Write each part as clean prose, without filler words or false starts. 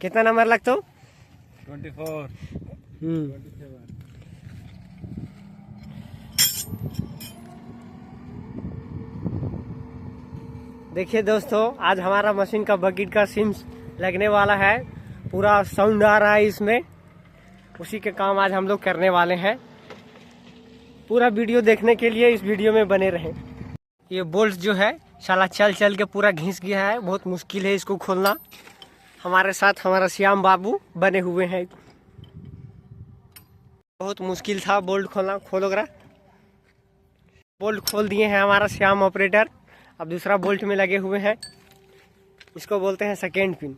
कितना नंबर लगता हो? 24। 27। देखिए दोस्तों, आज हमारा मशीन का बकेट का सिम्स लगने वाला है। पूरा साउंड आ रहा है इसमें, उसी के काम आज हम लोग करने वाले हैं। पूरा वीडियो देखने के लिए इस वीडियो में बने रहें। ये बोल्ट जो है साला चल चल के पूरा घिस गया है, बहुत मुश्किल है इसको खोलना। हमारे साथ हमारा श्याम बाबू बने हुए हैं। बहुत मुश्किल था बोल्ट खोलना। खोलो जरा। बोल्ट खोल दिए हैं हमारा श्याम ऑपरेटर। अब दूसरा बोल्ट में लगे हुए हैं, इसको बोलते हैं सेकेंड पिन।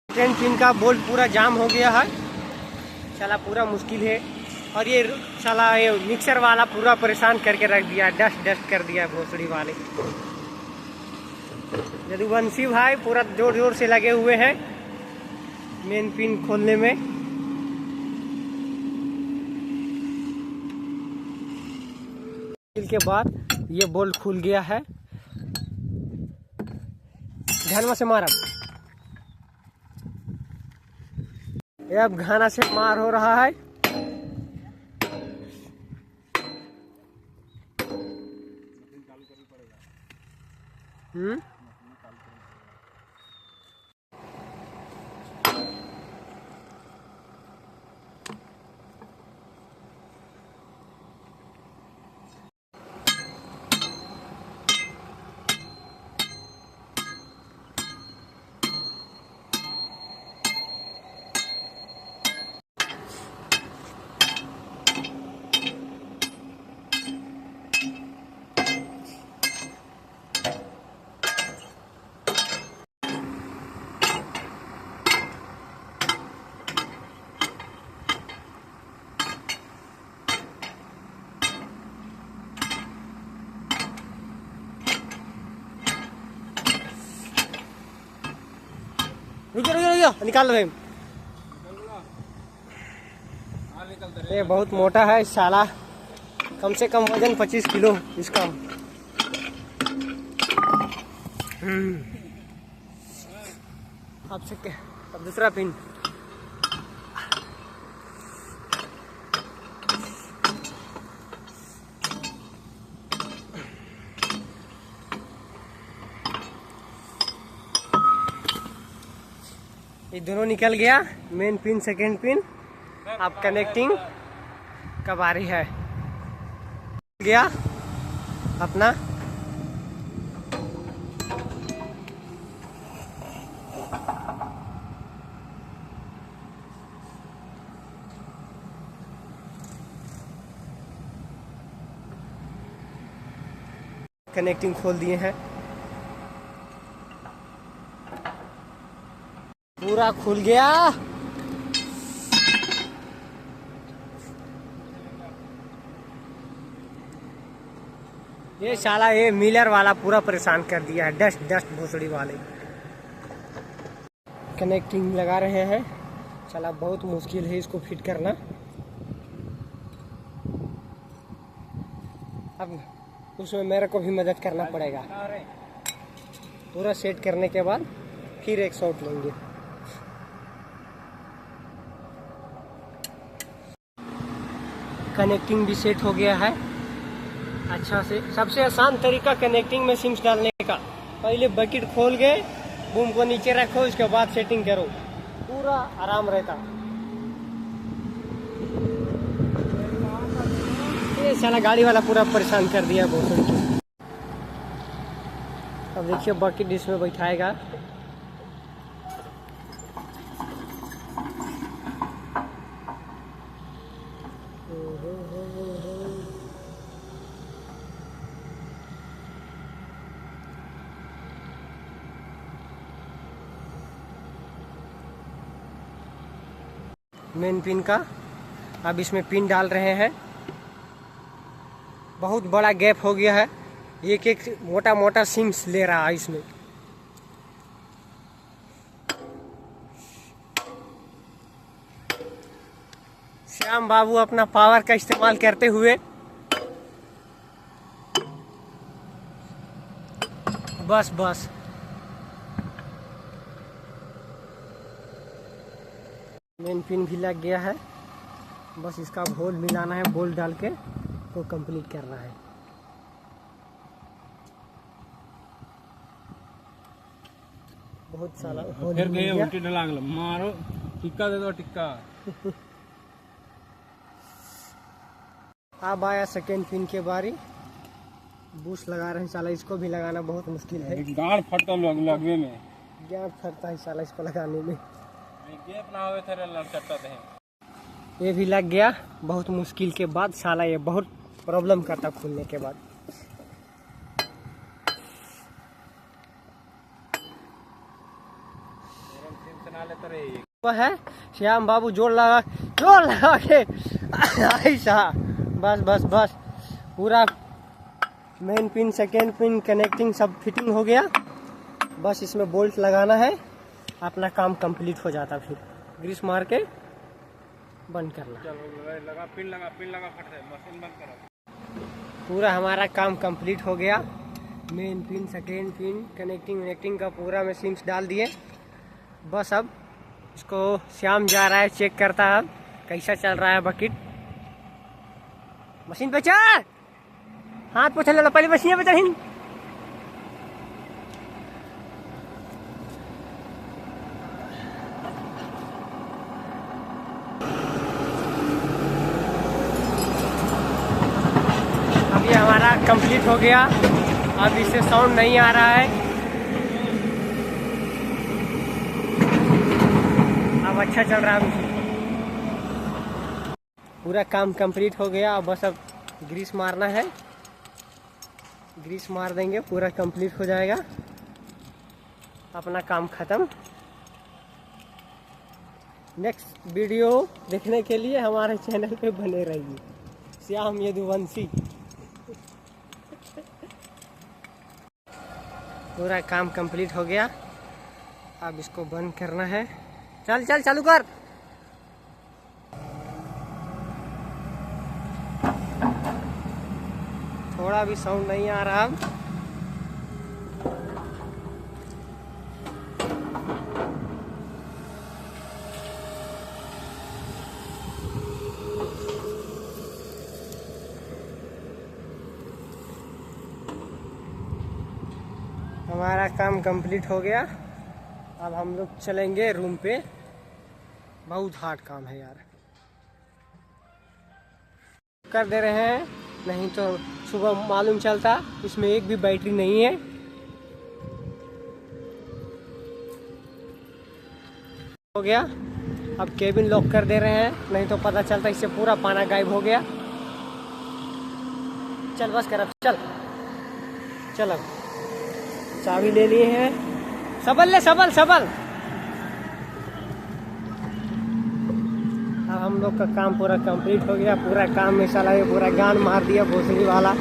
सेकेंड पिन का बोल्ट पूरा जाम हो गया है, साला पूरा मुश्किल है। और ये साला ये मिक्सर वाला पूरा परेशान करके रख दिया, डस्ट डस्ट कर दिया भोसड़ी वाले। यदुवंशी भाई पूरा जोर जोर से लगे हुए हैं मेन पिन खोलने में। के बाद ये बोल्ट खुल गया है। घाना से मार, अब घाना से मार हो रहा है। रुको रुको रुको, निकाल लो। ये बहुत मोटा है साला, कम से कम वजन 25 किलो इसका। अब दूसरा पिन। ये दोनों निकल गया, मेन पिन सेकेंड पिन। अब कनेक्टिंग का बारी है। गया अपना कनेक्टिंग खोल दिए हैं, पूरा खुल गया। ये साला ये मिलर वाला पूरा परेशान कर दिया है, डस्ट डस्ट भोसड़ी वाले। कनेक्टिंग लगा रहे हैं, साला बहुत मुश्किल है इसको फिट करना। अब उसमें मेरे को भी मदद करना पड़ेगा। पूरा सेट करने के बाद फिर एक शॉट लेंगे। कनेक्टिंग भी सेट हो गया है अच्छा से। सबसे आसान तरीका कनेक्टिंग में सिम्स डालने का, पहले बकेट खोल के बूम को नीचे रखो, उसके बाद सेटिंग करो, पूरा आराम रहता। ये साला गाड़ी वाला पूरा परेशान कर दिया बहुत। अब देखिए बकेट इसमें बैठाएगा। मेन पिन का अब इसमें पिन डाल रहे हैं। बहुत बड़ा गैप हो गया है, एक एक मोटा मोटा सिम्स ले रहा है इसमें। श्याम बाबू अपना पावर का इस्तेमाल करते हुए बस मेन पिन भी लग गया है, बस इसका होल मिलाना है, बोल्ट डाल के तो कंप्लीट करना है। बहुत सारा होल फिर मिल गए गया। उल्टी डलांग मारो, टिक्का दे दो टिक्का। अब आया सेकेंड पिन के बारी, बूस्ट लगा रहे हैं। साला इसको भी लगाना बहुत मुश्किल है, गाड़ फटल लगवे में क्या फटता है साला इसको लगाने में। गेप ना होवे थे लड़चट्टा थे। ये भी लग गया बहुत मुश्किल के बाद। साला ये बहुत प्रॉब्लम करता खुलने के बाद। वो है श्याम बाबू, जोर लगा के ऐसा। बस बस बस पूरा main pin second pin connecting सब फिटिंग हो गया। बस इसमें बोल्ट लगाना है, अपना काम कंप्लीट हो जाता। फिर ग्रीस मार के बंद करना। लगा पिन लगा फट रहा, मशीन बंद करो। पूरा हमारा काम कंप्लीट हो गया। Main pin second pin connecting का पूरा में सिम्स डाल दिए। बस अब इसको श्याम जा रहा है चेक करता है अब कैसा चल रहा है बकेट। मशीन पे चढ़, हाथ पे चल, पहले मशीन पे चढ़। अब ये हमारा कंप्लीट हो गया। अब इससे साउंड नहीं आ रहा है। अब अच्छा चल रहा है। पूरा काम कंप्लीट हो गया। अब बस अब ग्रीस मारना है, ग्रीस मार देंगे पूरा कंप्लीट हो जाएगा, अपना काम खत्म। नेक्स्ट वीडियो देखने के लिए हमारे चैनल पे बने रहिए। श्याम यदुवंशी। पूरा काम कंप्लीट हो गया। अब इसको बंद करना है। चल चल चालू कर। थोड़ा भी साउंड नहीं आ रहा। हमारा काम कंप्लीट हो गया। अब हम लोग चलेंगे रूम पे। बहुत हार्ड काम है यार, कर दे रहे हैं, नहीं तो सुबह मालूम चलता। इसमें एक भी बैटरी नहीं है। हो गया। अब केबिन लॉक कर दे रहे हैं, नहीं तो पता चलता इससे पूरा पाना गायब हो गया। चल बस कर, अब चल चल। अब चाबी ले लिए हैं। सबल ले, सबल सबल। अब हम लोग का काम पूरा कंप्लीट हो गया। पूरा काम में साला ये पूरा गान मार दिया भोसड़ी वाला।